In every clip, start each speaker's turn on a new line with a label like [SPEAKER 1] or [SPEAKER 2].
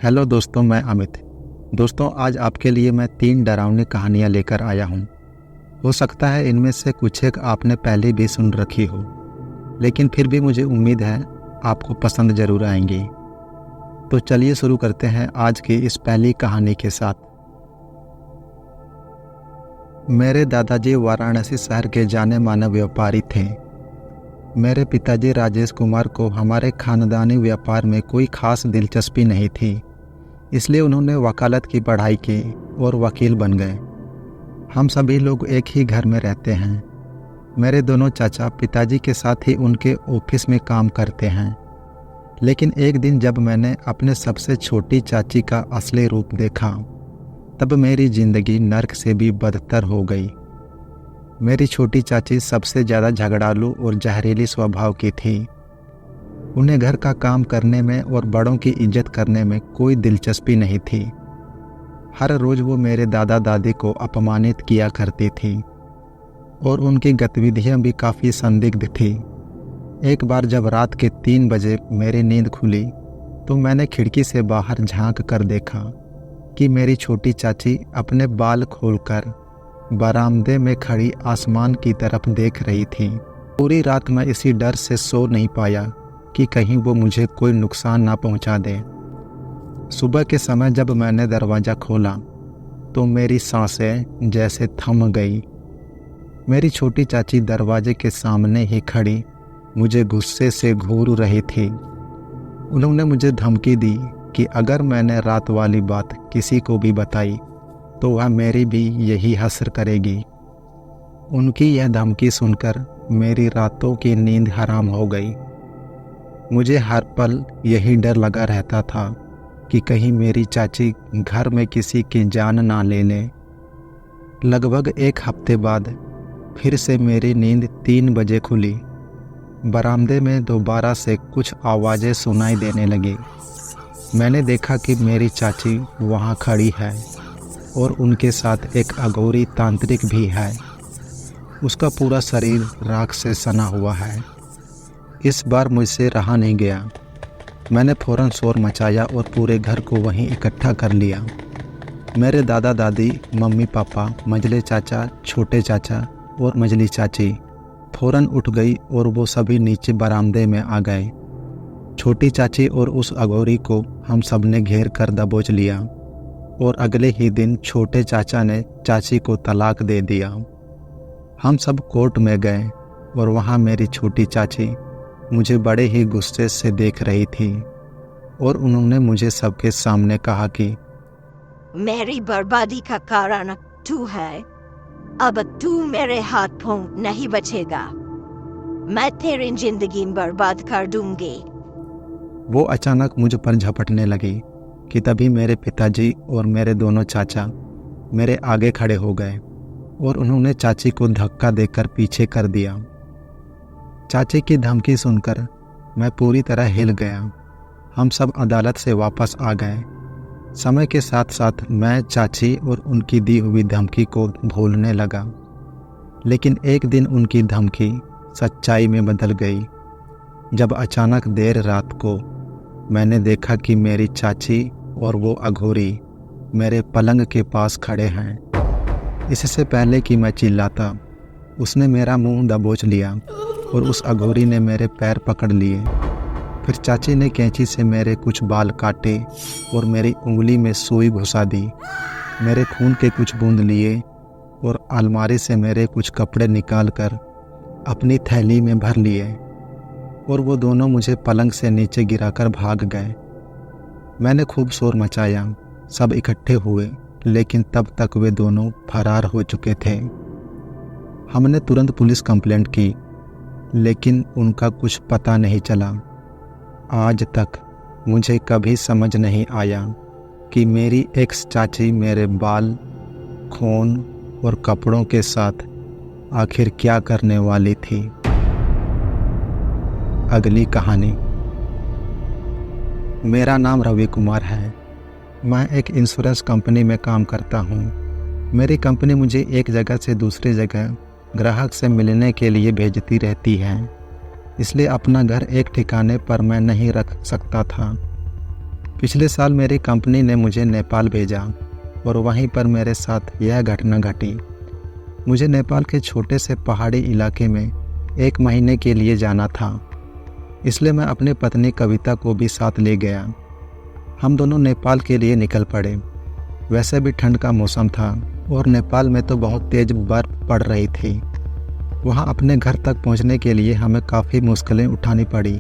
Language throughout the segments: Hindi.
[SPEAKER 1] हेलो दोस्तों, मैं अमित। दोस्तों, आज आपके लिए मैं 3 डरावनी कहानियाँ लेकर आया हूँ। हो सकता है इनमें से कुछ एक आपने पहले भी सुन रखी हो, लेकिन फिर भी मुझे उम्मीद है आपको पसंद ज़रूर आएंगी। तो चलिए शुरू करते हैं आज की इस पहली कहानी के साथ। मेरे दादाजी वाराणसी शहर के जाने माने व्यापारी थे। मेरे पिताजी राजेश कुमार को हमारे खानदानी व्यापार में कोई खास दिलचस्पी नहीं थी, इसलिए उन्होंने वकालत की पढ़ाई की और वकील बन गए। हम सभी लोग एक ही घर में रहते हैं। मेरे दोनों चाचा पिताजी के साथ ही उनके ऑफिस में काम करते हैं। लेकिन एक दिन जब मैंने अपने सबसे छोटी चाची का असली रूप देखा, तब मेरी ज़िंदगी नर्क से भी बदतर हो गई। मेरी छोटी चाची सबसे ज़्यादा झगड़ालू और जहरीली स्वभाव की थी। उन्हें घर का काम करने में और बड़ों की इज्जत करने में कोई दिलचस्पी नहीं थी। हर रोज़ वो मेरे दादा दादी को अपमानित किया करती थी और उनकी गतिविधियां भी काफ़ी संदिग्ध थी। एक बार जब रात के 3 बजे मेरी नींद खुली तो मैंने खिड़की से बाहर झांक कर देखा कि मेरी छोटी चाची अपने बाल खोलकर बरामदे में खड़ी आसमान की तरफ देख रही थी। पूरी रात मैं इसी डर से सो नहीं पाया कि कहीं वो मुझे कोई नुकसान ना पहुंचा दे। सुबह के समय जब मैंने दरवाज़ा खोला तो मेरी सांसें जैसे थम गई। मेरी छोटी चाची दरवाजे के सामने ही खड़ी मुझे गुस्से से घूर रही थी। उन्होंने मुझे धमकी दी कि अगर मैंने रात वाली बात किसी को भी बताई तो वह मेरी भी यही हश्र करेगी। उनकी यह धमकी सुनकर मेरी रातों की नींद हराम हो गई। मुझे हर पल यही डर लगा रहता था कि कहीं मेरी चाची घर में किसी की जान ना ले ले। लगभग 1 हफ्ते बाद फिर से मेरी नींद 3 बजे खुली। बरामदे में दोबारा से कुछ आवाज़ें सुनाई देने लगी। मैंने देखा कि मेरी चाची वहाँ खड़ी है और उनके साथ एक अघोरी तांत्रिक भी है। उसका पूरा शरीर राख से सना हुआ है। इस बार मुझसे रहा नहीं गया। मैंने फ़ौरन शोर मचाया और पूरे घर को वहीं इकट्ठा कर लिया। मेरे दादा दादी, मम्मी पापा, मझले चाचा, छोटे चाचा और मझली चाची फ़ौरन उठ गई और वो सभी नीचे बरामदे में आ गए। छोटी चाची और उस अघोरी को हम सब ने घेर कर दबोच लिया और अगले ही दिन छोटे चाचा ने चाची को तलाक दे दिया। हम सब कोर्ट में गए और वहाँ मेरी छोटी चाची मुझे बड़े ही गुस्से से देख रही थी और उन्होंने मुझे सबके सामने कहा कि
[SPEAKER 2] मेरी बर्बादी का कारण तू है। अब तू मेरे हाथों नहीं बचेगा। मैं तेरी जिंदगी बर्बाद कर दूंगी।
[SPEAKER 1] वो अचानक मुझ पर झपटने लगी कि तभी मेरे पिताजी और मेरे दोनों चाचा मेरे आगे खड़े हो गए और उन्होंने चाची को धक्का देकर पीछे कर दिया। चाची की धमकी सुनकर मैं पूरी तरह हिल गया। हम सब अदालत से वापस आ गए। समय के साथ साथ मैं चाची और उनकी दी हुई धमकी को भूलने लगा, लेकिन एक दिन उनकी धमकी सच्चाई में बदल गई जब अचानक देर रात को मैंने देखा कि मेरी चाची और वो अघोरी मेरे पलंग के पास खड़े हैं। इससे पहले कि मैं चिल्लाता, उसने मेरा मुंह दबोच लिया और उस अघोरी ने मेरे पैर पकड़ लिए। फिर चाची ने कैंची से मेरे कुछ बाल काटे और मेरी उंगली में सुई घुसा दी। मेरे खून के कुछ बूंद लिए और अलमारी से मेरे कुछ कपड़े निकाल कर अपनी थैली में भर लिए और वो दोनों मुझे पलंग से नीचे गिराकर भाग गए। मैंने खूब शोर मचाया। सब इकट्ठे हुए, लेकिन तब तक वे दोनों फरार हो चुके थे। हमने तुरंत पुलिस कंप्लेंट की, लेकिन उनका कुछ पता नहीं चला। आज तक मुझे कभी समझ नहीं आया कि मेरी एक्स चाची मेरे बाल, खून और कपड़ों के साथ आखिर क्या करने वाली थी। अगली कहानी। मेरा नाम रवि कुमार है। मैं एक इंश्योरेंस कंपनी में काम करता हूँ। मेरी कंपनी मुझे एक जगह से दूसरी जगह ग्राहक से मिलने के लिए भेजती रहती है, इसलिए अपना घर एक ठिकाने पर मैं नहीं रख सकता था। पिछले साल मेरी कंपनी ने मुझे नेपाल भेजा और वहीं पर मेरे साथ यह घटना घटी। मुझे नेपाल के छोटे से पहाड़ी इलाके में 1 महीने के लिए जाना था, इसलिए मैं अपनी पत्नी कविता को भी साथ ले गया। हम दोनों नेपाल के लिए निकल पड़े। वैसे भी ठंड का मौसम था और नेपाल में तो बहुत तेज़ बर्फ़ पड़ रही थी। वहाँ अपने घर तक पहुँचने के लिए हमें काफ़ी मुश्किलें उठानी पड़ी,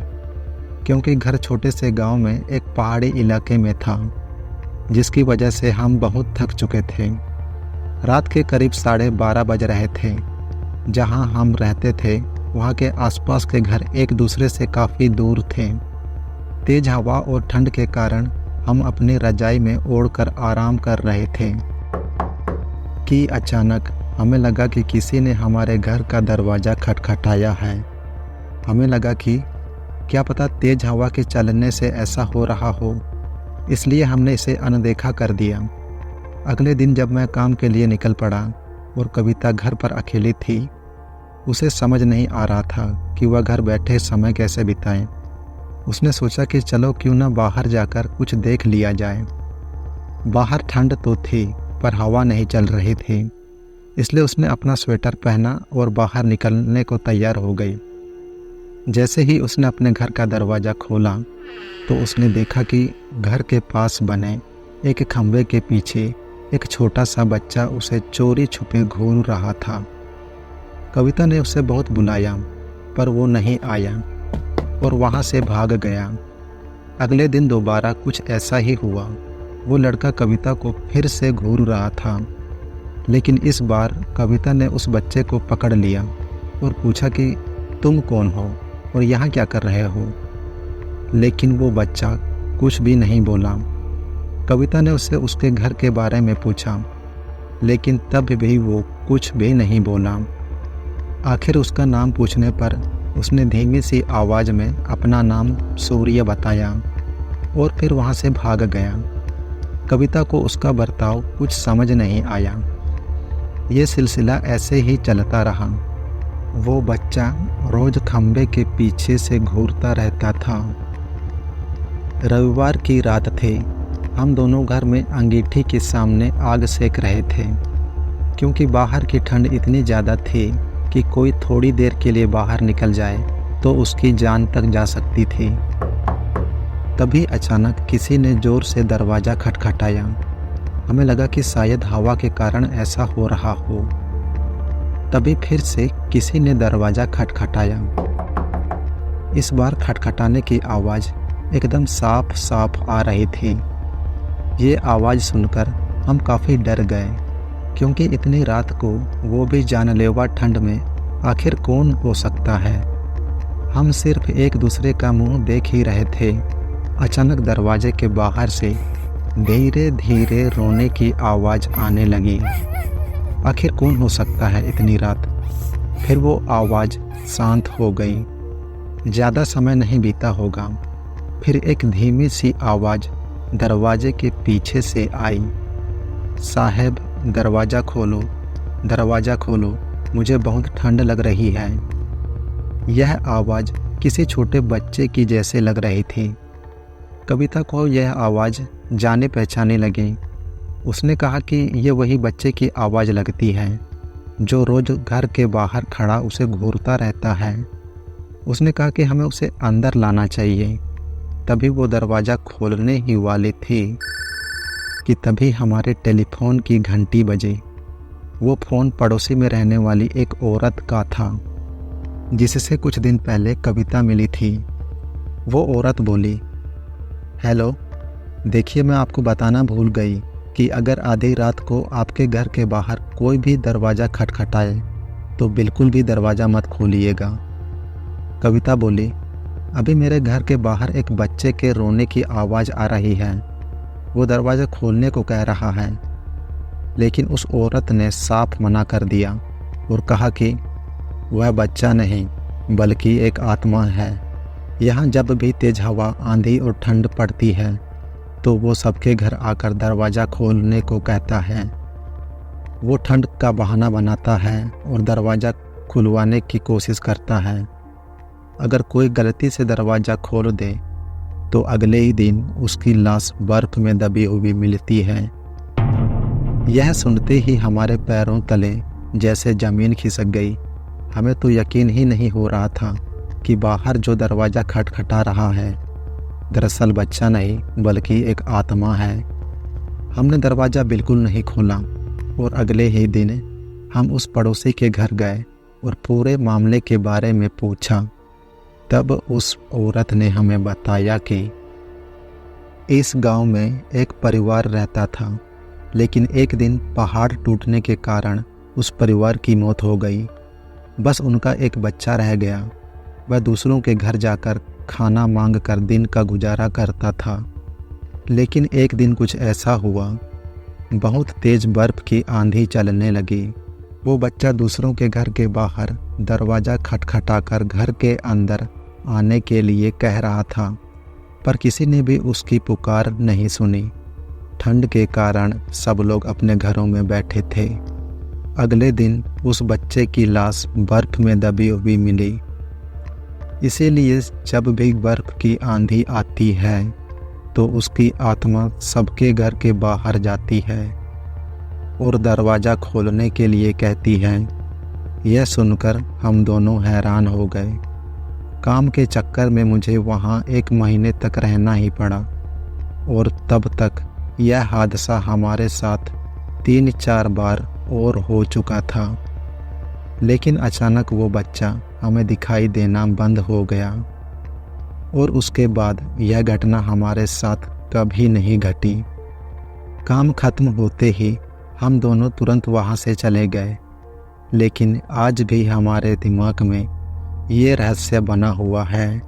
[SPEAKER 1] क्योंकि घर छोटे से गांव में एक पहाड़ी इलाके में था, जिसकी वजह से हम बहुत थक चुके थे। रात के करीब 12:30 बज रहे थे। जहां हम रहते थे वहां के आसपास के घर एक दूसरे से काफ़ी दूर थे। तेज़ हवा और ठंड के कारण हम अपनी रजाई में ओढ़कर आराम कर रहे थे कि अचानक हमें लगा कि किसी ने हमारे घर का दरवाज़ा खटखटाया है। हमें लगा कि क्या पता तेज़ हवा के चलने से ऐसा हो रहा हो, इसलिए हमने इसे अनदेखा कर दिया। अगले दिन जब मैं काम के लिए निकल पड़ा और कविता घर पर अकेली थी, उसे समझ नहीं आ रहा था कि वह घर बैठे समय कैसे बिताए। उसने सोचा कि चलो क्यों ना बाहर जाकर कुछ देख लिया जाए। बाहर ठंड तो थी पर हवा नहीं चल रही थी, इसलिए उसने अपना स्वेटर पहना और बाहर निकलने को तैयार हो गई। जैसे ही उसने अपने घर का दरवाज़ा खोला तो उसने देखा कि घर के पास बने एक खंभे के पीछे एक छोटा सा बच्चा उसे चोरी छुपे घूर रहा था। कविता ने उसे बहुत बुलाया पर वो नहीं आया और वहाँ से भाग गया। अगले दिन दोबारा कुछ ऐसा ही हुआ। वो लड़का कविता को फिर से घूर रहा था, लेकिन इस बार कविता ने उस बच्चे को पकड़ लिया और पूछा कि तुम कौन हो और यहाँ क्या कर रहे हो। लेकिन वो बच्चा कुछ भी नहीं बोला। कविता ने उससे उसके घर के बारे में पूछा, लेकिन तब भी वो कुछ भी नहीं बोला। आखिर उसका नाम पूछने पर उसने धीमी सी आवाज़ में अपना नाम सूर्य बताया और फिर वहाँ से भाग गया। कविता को उसका बर्ताव कुछ समझ नहीं आया। ये सिलसिला ऐसे ही चलता रहा। वो बच्चा रोज खंबे के पीछे से घूरता रहता था। रविवार की रात थी। हम दोनों घर में अंगीठी के सामने आग सेक रहे थे, क्योंकि बाहर की ठंड इतनी ज़्यादा थी कि कोई थोड़ी देर के लिए बाहर निकल जाए तो उसकी जान तक जा सकती थी। तभी अचानक किसी ने ज़ोर से दरवाज़ा खटखटाया। हमें लगा कि शायद हवा के कारण ऐसा हो रहा हो। तभी फिर से किसी ने दरवाज़ा खटखटाया। इस बार खटखटाने की आवाज़ एकदम साफ साफ आ रही थी। ये आवाज़ सुनकर हम काफ़ी डर गए, क्योंकि इतनी रात को वो भी जानलेवा ठंड में आखिर कौन हो सकता है। हम सिर्फ एक दूसरे का मुंह देख ही रहे थे। अचानक दरवाजे के बाहर से धीरे धीरे रोने की आवाज़ आने लगी। आखिर कौन हो सकता है इतनी रात। फिर वो आवाज़ शांत हो गई। ज़्यादा समय नहीं बीता होगा, फिर एक धीमी सी आवाज़ दरवाजे के पीछे से आई, साहब दरवाज़ा खोलो, दरवाज़ा खोलो, मुझे बहुत ठंड लग रही है। यह आवाज़ किसी छोटे बच्चे की जैसे लग रही थी। कविता को यह आवाज़ जाने पहचाने लगी। उसने कहा कि ये वही बच्चे की आवाज़ लगती है जो रोज़ घर के बाहर खड़ा उसे घूरता रहता है। उसने कहा कि हमें उसे अंदर लाना चाहिए। तभी वो दरवाज़ा खोलने ही वाली थी कि तभी हमारे टेलीफोन की घंटी बजी। वो फ़ोन पड़ोसी में रहने वाली एक औरत का था, जिससे कुछ दिन पहले कविता मिली थी। वो औरत बोली, हेलो, देखिए मैं आपको बताना भूल गई कि अगर आधी रात को आपके घर के बाहर कोई भी दरवाज़ा खटखटाए तो बिल्कुल भी दरवाज़ा मत खोलिएगा। कविता बोली, अभी मेरे घर के बाहर एक बच्चे के रोने की आवाज़ आ रही है। वो दरवाज़ा खोलने को कह रहा है, लेकिन उस औरत ने साफ मना कर दिया और कहा कि वह बच्चा नहीं बल्कि एक आत्मा है। यहाँ जब भी तेज़ हवा, आंधी और ठंड पड़ती है तो वो सबके घर आकर दरवाज़ा खोलने को कहता है। वो ठंड का बहाना बनाता है और दरवाज़ा खुलवाने की कोशिश करता है। अगर कोई गलती से दरवाज़ा खोल दे तो अगले ही दिन उसकी लाश बर्फ में दबी हुई मिलती है। यह सुनते ही हमारे पैरों तले जैसे ज़मीन खिसक गई। हमें तो यकीन ही नहीं हो रहा था कि बाहर जो दरवाज़ा खटखटा रहा है दरअसल बच्चा नहीं बल्कि एक आत्मा है। हमने दरवाज़ा बिल्कुल नहीं खोला और अगले ही दिन हम उस पड़ोसी के घर गए और पूरे मामले के बारे में पूछा। तब उस औरत ने हमें बताया कि इस गांव में एक परिवार रहता था, लेकिन एक दिन पहाड़ टूटने के कारण उस परिवार की मौत हो गई। बस उनका एक बच्चा रह गया। वह दूसरों के घर जाकर खाना मांग कर दिन का गुजारा करता था। लेकिन एक दिन कुछ ऐसा हुआ, बहुत तेज बर्फ की आंधी चलने लगी। वो बच्चा दूसरों के घर के बाहर दरवाज़ा खटखटाकर घर के अंदर आने के लिए कह रहा था, पर किसी ने भी उसकी पुकार नहीं सुनी। ठंड के कारण सब लोग अपने घरों में बैठे थे। अगले दिन उस बच्चे की लाश बर्फ में दबी हुई मिली। इसीलिए जब भी बर्फ की आंधी आती है तो उसकी आत्मा सबके घर के बाहर जाती है और दरवाज़ा खोलने के लिए कहती है। यह सुनकर हम दोनों हैरान हो गए। काम के चक्कर में मुझे वहाँ 1 महीने तक रहना ही पड़ा और तब तक यह हादसा हमारे साथ 3-4 बार और हो चुका था। लेकिन अचानक वो बच्चा हमें दिखाई देना बंद हो गया और उसके बाद यह घटना हमारे साथ कभी नहीं घटी। काम खत्म होते ही हम दोनों तुरंत वहाँ से चले गए, लेकिन आज भी हमारे दिमाग में ये रहस्य बना हुआ है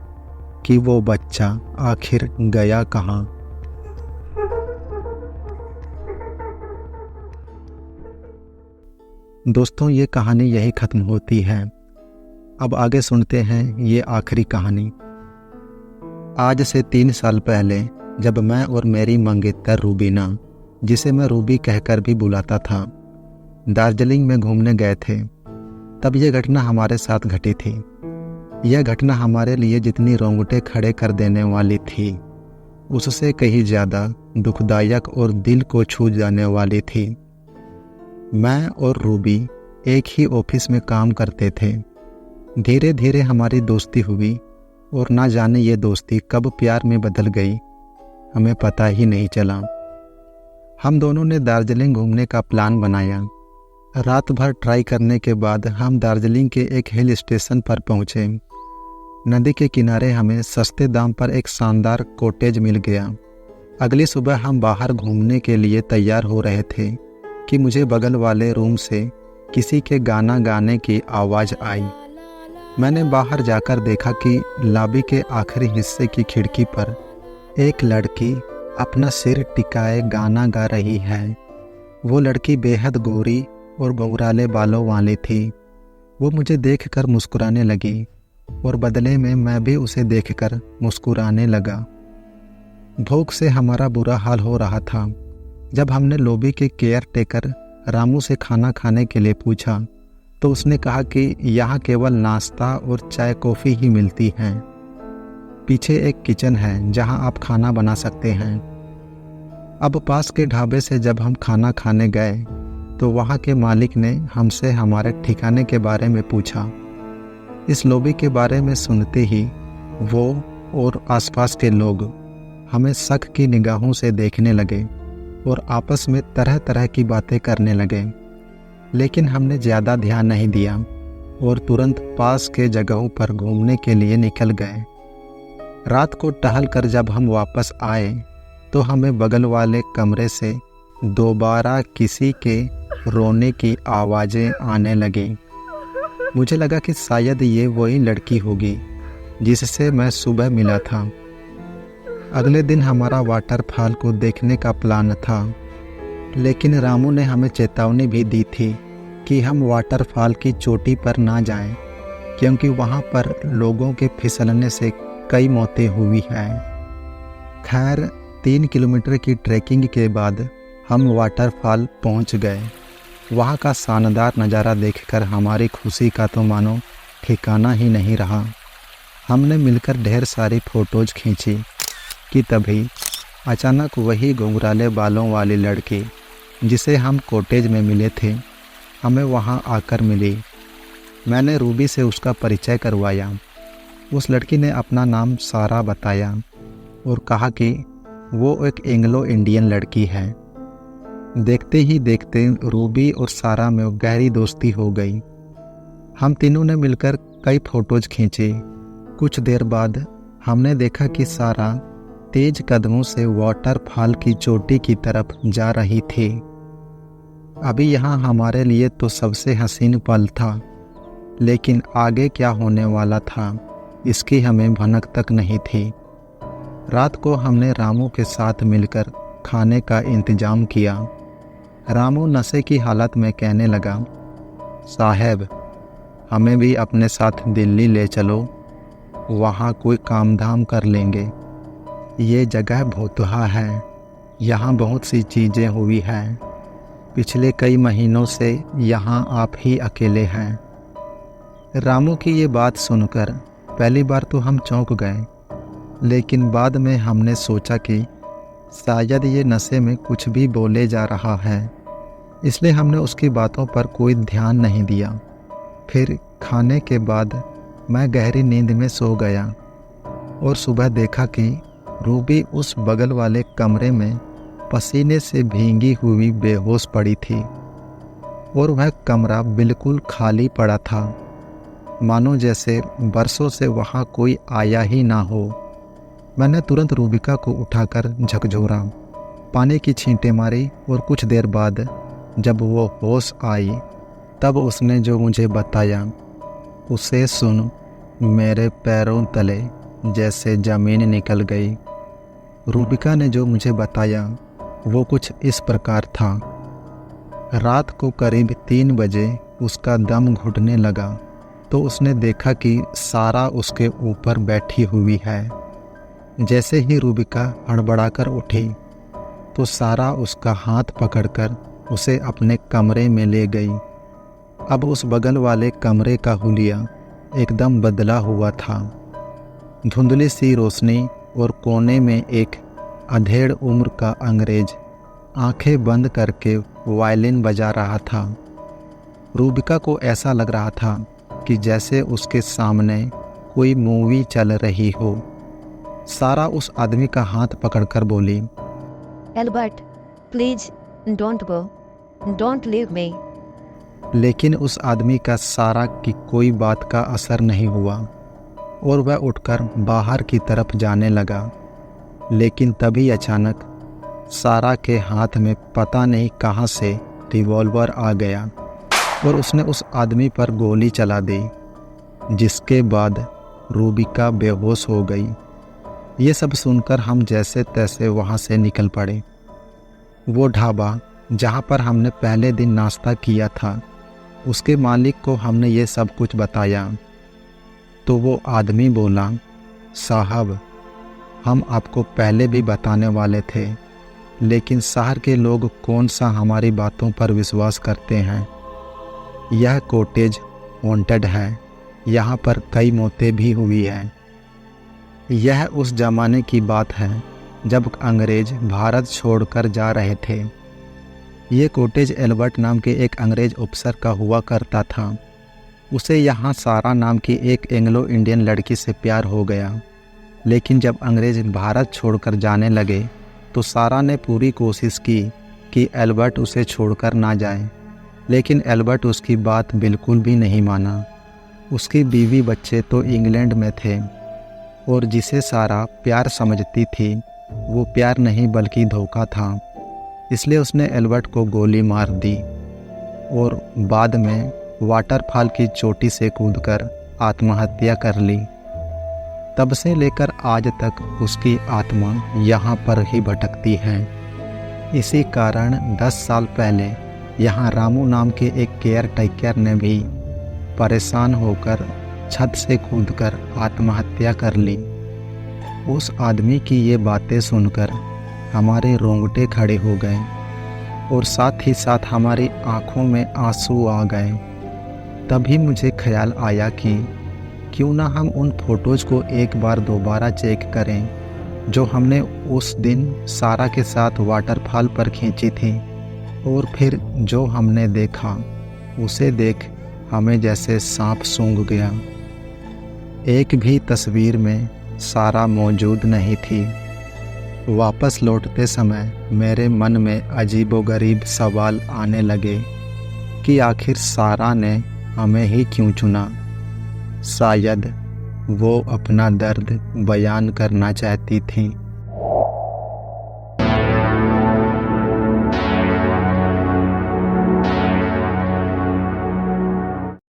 [SPEAKER 1] कि वो बच्चा आखिर गया कहाँ। दोस्तों, ये कहानी यही ख़त्म होती है। अब आगे सुनते हैं ये आखिरी कहानी। आज से 3 साल पहले जब मैं और मेरी मंगेतर रूबीना, जिसे मैं रूबी कहकर भी बुलाता था, दार्जिलिंग में घूमने गए थे, तब यह घटना हमारे साथ घटी थी। यह घटना हमारे लिए जितनी रोंगटे खड़े कर देने वाली थी, उससे कहीं ज़्यादा दुखदायक और दिल को छू जाने वाली थी। मैं और रूबी एक ही ऑफिस में काम करते थे। धीरे धीरे हमारी दोस्ती हुई और ना जाने ये दोस्ती कब प्यार में बदल गई, हमें पता ही नहीं चला। हम दोनों ने दार्जिलिंग घूमने का प्लान बनाया। रात भर ट्राई करने के बाद हम दार्जिलिंग के एक हिल स्टेशन पर पहुँचे। नदी के किनारे हमें सस्ते दाम पर एक शानदार कॉटेज मिल गया। अगली सुबह हम बाहर घूमने के लिए तैयार हो रहे थे कि मुझे बगल वाले रूम से किसी के गाना गाने की आवाज़ आई। मैंने बाहर जाकर देखा कि लॉबी के आखिरी हिस्से की खिड़की पर एक लड़की अपना सिर टिकाए गाना गा रही है। वो लड़की बेहद गोरी और बौराले बालों वाली थी। वो मुझे देखकर मुस्कुराने लगी और बदले में मैं भी उसे देखकर मुस्कुराने लगा। भूख से हमारा बुरा हाल हो रहा था। जब हमने लॉबी के केयर टेकर रामू से खाना खाने के लिए पूछा तो उसने कहा कि यहाँ केवल नाश्ता और चाय कॉफ़ी ही मिलती हैं। पीछे एक किचन है जहाँ आप खाना बना सकते हैं। अब पास के ढाबे से जब हम खाना खाने गए तो वहाँ के मालिक ने हमसे हमारे ठिकाने के बारे में पूछा। इस लॉबी के बारे में सुनते ही वो और आसपास के लोग हमें शक की निगाहों से देखने लगे और आपस में तरह तरह की बातें करने लगे। लेकिन हमने ज़्यादा ध्यान नहीं दिया और तुरंत पास के जगहों पर घूमने के लिए निकल गए। रात को टहल कर जब हम वापस आए तो हमें बगल वाले कमरे से दोबारा किसी के रोने की आवाज़ें आने लगी। मुझे लगा कि शायद ये वही लड़की होगी जिससे मैं सुबह मिला था। अगले दिन हमारा वाटरफॉल को देखने का प्लान था, लेकिन रामू ने हमें चेतावनी भी दी थी कि हम वाटरफॉल की चोटी पर ना जाएं, क्योंकि वहाँ पर लोगों के फिसलने से कई मौतें हुई हैं। खैर 3 किलोमीटर की ट्रैकिंग के बाद हम वाटरफॉल पहुँच गए। वहाँ का शानदार नज़ारा देखकर हमारी खुशी का तो मानो ठिकाना ही नहीं रहा। हमने मिलकर ढेर सारी फ़ोटोज़ खींची कि तभी अचानक वही घुंघराले बालों वाली लड़की जिसे हम कॉटेज में मिले थे हमें वहां आकर मिली। मैंने रूबी से उसका परिचय करवाया। उस लड़की ने अपना नाम सारा बताया और कहा कि वो एक एंग्लो इंडियन लड़की है। देखते ही देखते रूबी और सारा में गहरी दोस्ती हो गई। हम तीनों ने मिलकर कई फोटोज खींचे। कुछ देर बाद हमने देखा कि सारा तेज कदमों से वाटरफॉल की चोटी की तरफ जा रही थी। अभी यहाँ हमारे लिए तो सबसे हसीन पल था, लेकिन आगे क्या होने वाला था इसकी हमें भनक तक नहीं थी। रात को हमने रामू के साथ मिलकर खाने का इंतजाम किया। रामू नशे की हालत में कहने लगा, साहब हमें भी अपने साथ दिल्ली ले चलो, वहाँ कोई काम धाम कर लेंगे। ये जगह भोतहा है, यहाँ बहुत सी चीज़ें हुई हैं। पिछले कई महीनों से यहाँ आप ही अकेले हैं। रामू की ये बात सुनकर पहली बार तो हम चौंक गए, लेकिन बाद में हमने सोचा कि शायद ये नशे में कुछ भी बोले जा रहा है, इसलिए हमने उसकी बातों पर कोई ध्यान नहीं दिया। फिर खाने के बाद मैं गहरी नींद में सो गया और सुबह देखा कि रूबी उस बगल वाले कमरे में पसीने से भींगी हुई बेहोश पड़ी थी और वह कमरा बिल्कुल खाली पड़ा था, मानो जैसे बरसों से वहाँ कोई आया ही ना हो। मैंने तुरंत रूबिका को उठाकर झकझोरा, पानी की छींटें मारी और कुछ देर बाद जब वो होश आई तब उसने जो मुझे बताया उसे सुन मेरे पैरों तले जैसे ज़मीन निकल गई। रूबिका ने जो मुझे बताया वो कुछ इस प्रकार था। रात को करीब 3 बजे उसका दम घुटने लगा तो उसने देखा कि सारा उसके ऊपर बैठी हुई है। जैसे ही रूबिका हड़बड़ाकर उठी तो सारा उसका हाथ पकड़कर उसे अपने कमरे में ले गई। अब उस बगल वाले कमरे का हुलिया एकदम बदला हुआ था। धुंधली सी रोशनी और कोने में एक अधेड़ उम्र का अंग्रेज आंखें बंद करके वायलिन बजा रहा था। रूबिका को ऐसा लग रहा था कि जैसे उसके सामने कोई मूवी चल रही हो। सारा उस आदमी का हाथ पकड़कर बोली,
[SPEAKER 3] Albert please don't go, don't leave me.
[SPEAKER 1] लेकिन उस आदमी का सारा की कोई बात का असर नहीं हुआ और वह उठकर बाहर की तरफ जाने लगा। लेकिन तभी अचानक सारा के हाथ में पता नहीं कहाँ से रिवॉल्वर आ गया और उसने उस आदमी पर गोली चला दी, जिसके बाद रूबिका बेहोश हो गई। ये सब सुनकर हम जैसे तैसे वहाँ से निकल पड़े। वो ढाबा जहाँ पर हमने पहले दिन नाश्ता किया था, उसके मालिक को हमने ये सब कुछ बताया तो वो आदमी बोला, साहब हम आपको पहले भी बताने वाले थे, लेकिन शहर के लोग कौन सा हमारी बातों पर विश्वास करते हैं। यह कॉटेज वांटेड है, यहाँ पर कई मौतें भी हुई हैं। यह उस ज़माने की बात है जब अंग्रेज भारत छोड़कर जा रहे थे। ये कॉटेज एल्बर्ट नाम के एक अंग्रेज अफसर का हुआ करता था। उसे यहाँ सारा नाम की एक एंग्लो इंडियन लड़की से प्यार हो गया, लेकिन जब अंग्रेज भारत छोड़कर जाने लगे तो सारा ने पूरी कोशिश की कि एल्बर्ट उसे छोड़कर ना जाए, लेकिन एल्बर्ट उसकी बात बिल्कुल भी नहीं माना। उसकी बीवी बच्चे तो इंग्लैंड में थे और जिसे सारा प्यार समझती थी वो प्यार नहीं बल्कि धोखा था। इसलिए उसने एल्बर्ट को गोली मार दी और बाद में वाटरफॉल की चोटी से कूदकर आत्महत्या कर ली। तब से लेकर आज तक उसकी आत्मा यहाँ पर ही भटकती है। इसी कारण 10 साल पहले यहाँ रामू नाम के एक केयर टेकर ने भी परेशान होकर छत से कूदकर आत्महत्या कर ली। उस आदमी की ये बातें सुनकर हमारे रोंगटे खड़े हो गए और साथ ही साथ हमारी आंखों में आंसू आ गए। तभी मुझे ख्याल आया कि क्यों ना हम उन फोटोज़ को एक बार दोबारा चेक करें जो हमने उस दिन सारा के साथ वाटरफॉल पर खींची थी, और फिर जो हमने देखा उसे देख हमें जैसे सांप सूंघ गया। एक भी तस्वीर में सारा मौजूद नहीं थी। वापस लौटते समय मेरे मन में अजीबोगरीब सवाल आने लगे कि आखिर सारा ने हमें ही क्यों चुना। शायद वो अपना दर्द बयान करना चाहती थी।